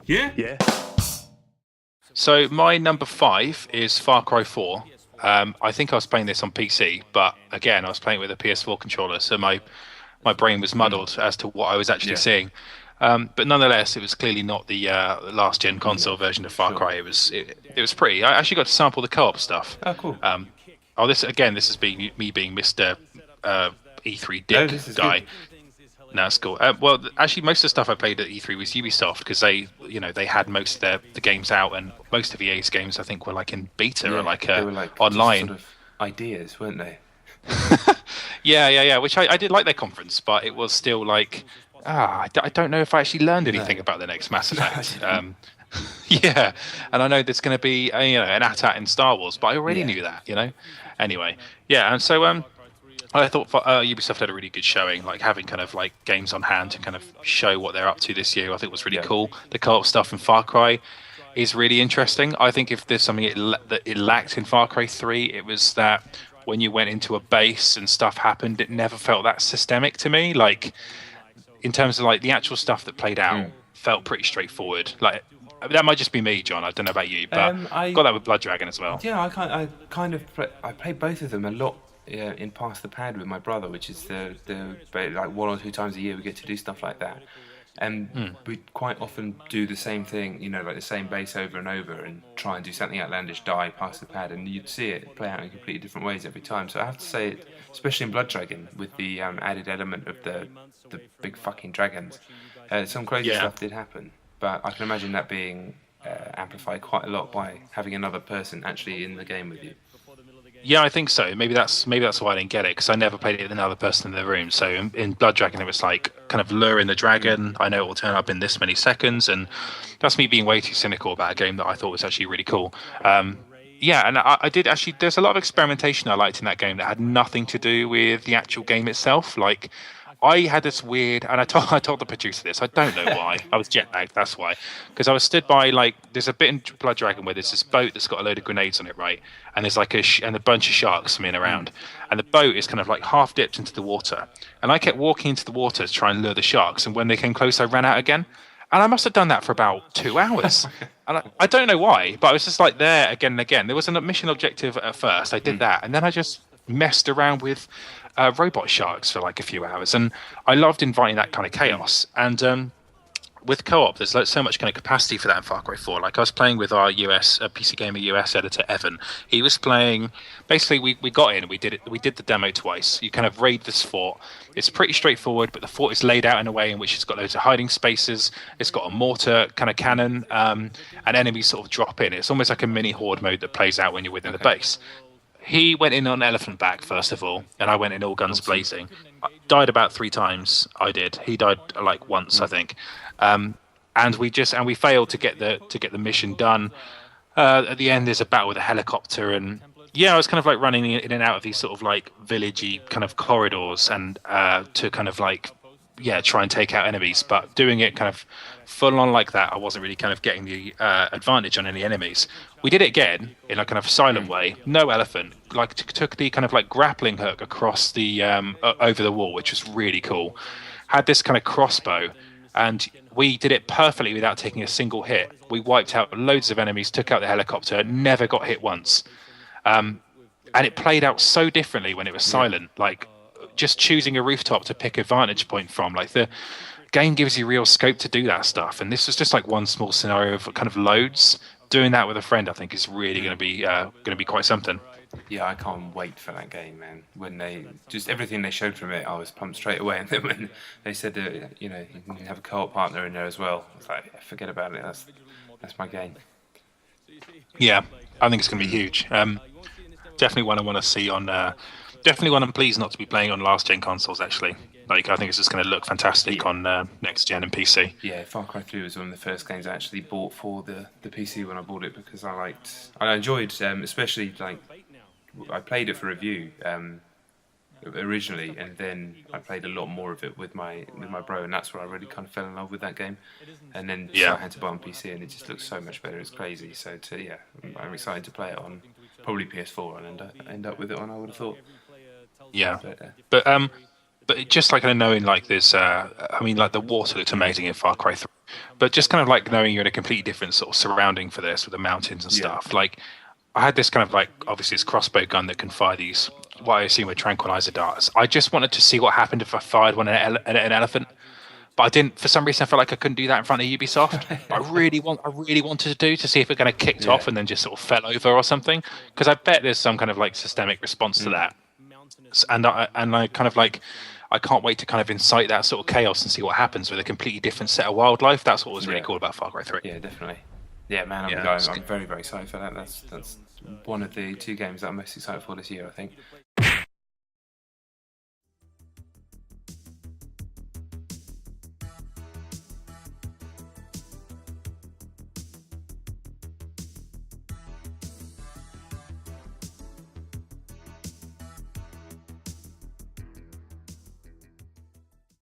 Yeah. Yeah. So my number 5 is Far Cry 4. I think I was playing this on PC, but again, I was playing with a PS4 controller, so my brain was muddled as to what I was actually Yeah. seeing. But nonetheless, it was clearly not the last gen console version of Far Sure. Cry. It was pretty. I actually got to sample the co-op stuff. Oh, cool. This is being me being Mr. E3 No, Dick this is guy. good. No, that's cool. Actually, most of the stuff I played at E3 was Ubisoft because they had most of the games out, and most of EA's games I think were like in beta or like they were like online. just sort of ideas, weren't they? Yeah. Which I did like their conference, but it was still like, I don't know if I actually learned anything about the next Mass Effect. Yeah, and I know there's going to be an AT-AT in Star Wars, but I already knew that. Anyway, yeah, and so I thought Ubisoft had a really good showing, like having kind of like games on hand to kind of show what they're up to this year. I think was really cool. The co-op stuff in Far Cry is really interesting. I think if there's something that it lacked in Far Cry 3, it was that when you went into a base and stuff happened, it never felt that systemic to me. Like in terms of like the actual stuff that played out felt pretty straightforward. Like that might just be me, John. I don't know about you, but I got that with Blood Dragon as well. Yeah, I played both of them a lot in Pass the Pad with my brother, which is the like 1 or 2 times a year we get to do stuff like that. And we quite often do the same thing, like the same base over and over, and try and do something outlandish, die, pass the pad, and you'd see it play out in completely different ways every time. So I have to say, especially in Blood Dragon, with the added element of the big fucking dragons, some crazy stuff did happen. But I can imagine that being amplified quite a lot by having another person actually in the game with you. Yeah, I think so. Maybe that's why I didn't get it because I never played it with another person in the room. So in Blood Dragon, it was like kind of luring the dragon. I know it will turn up in this many seconds, and that's me being way too cynical about a game that I thought was actually really cool. Yeah, and I did actually. There's a lot of experimentation I liked in that game that had nothing to do with the actual game itself. Like I had this weird, and I told the producer this. I don't know why. I was jet lagged. That's why. Because I was stood by like there's a bit in Blood Dragon where there's this boat that's got a load of grenades on it, right? And there's like and a bunch of sharks swimming around, and the boat is kind of like half dipped into the water. And I kept walking into the water to try and lure the sharks, and when they came close, I ran out again. And I must have done that for about 2 hours. And I don't know why, but I was just like there again and again. There was a mission objective at first. I did that, and then I just messed around with robot sharks for like a few hours, and I loved inviting that kind of chaos. And with co-op, there's like so much kind of capacity for that in Far Cry 4. Like I was playing with our PC Gamer US editor Evan. He was playing. Basically, we got in. We did it. We did the demo twice. You kind of raid this fort. It's pretty straightforward, but the fort is laid out in a way in which it's got loads of hiding spaces. It's got a mortar kind of cannon, and enemies sort of drop in. It's almost like a mini horde mode that plays out when you're within the base. He went in on elephant back first of all, and I went in all guns blazing. I died about 3 times. I did. He died like once, I think. And we failed to get the mission done. At the end, there's a battle with a helicopter, and I was kind of like running in and out of these sort of like villagey kind of corridors, and to kind of like try and take out enemies, but doing it kind of full on like that, I wasn't really kind of getting the advantage on any enemies. We did it again in a kind of silent way, no elephant, like took the kind of like grappling hook across the over the wall, which was really cool. Had this kind of crossbow, and we did it perfectly without taking a single hit. We wiped out loads of enemies, took out the helicopter, never got hit once. And it played out so differently when it was silent, like just choosing a rooftop to pick a vantage point from. Like the game gives you real scope to do that stuff. And this was just like one small scenario of kind of loads. Doing that with a friend, I think, is really going to be quite something. Yeah, I can't wait for that game, man. When they just everything they showed from it, I was pumped straight away. And then when they said that you can have a co-op partner in there as well, I was like, forget about it. That's my game. Yeah, I think it's going to be huge. Definitely one I want to see on. Definitely one I'm pleased not to be playing on last gen consoles. Actually, like I think it's just going to look fantastic on next gen and PC. Yeah, Far Cry 3 was one of the first games I actually bought for the PC when I bought it because I enjoyed, especially like I played it for review originally, and then I played a lot more of it with my bro, and that's where I really kind of fell in love with that game. And then I had to buy it on PC, and it just looks so much better. It's crazy. So I'm excited to play it on probably PS4 and end up with it on. I would have thought. Yeah, but But just like kind of knowing like there's, I mean, like the water looked amazing in Far Cry 3, but just kind of like knowing you're in a completely different sort of surrounding for this with the mountains and stuff. Like I had this kind of like obviously this crossbow gun that can fire these what I assume were tranquilizer darts. I just wanted to see what happened if I fired one at an elephant. But I didn't. For some reason, I felt like I couldn't do that in front of Ubisoft. I really wanted to do to see if it kind of kicked off and then just sort of fell over or something. Because I bet there's some kind of like systemic response to that. And I kind of like I can't wait to kind of incite that sort of chaos and see what happens with a completely different set of wildlife. That's what was really cool about Far Cry 3. Yeah, definitely. Yeah, man, I'm very, very excited for that. That's one of the 2 games that I'm most excited for this year, I think.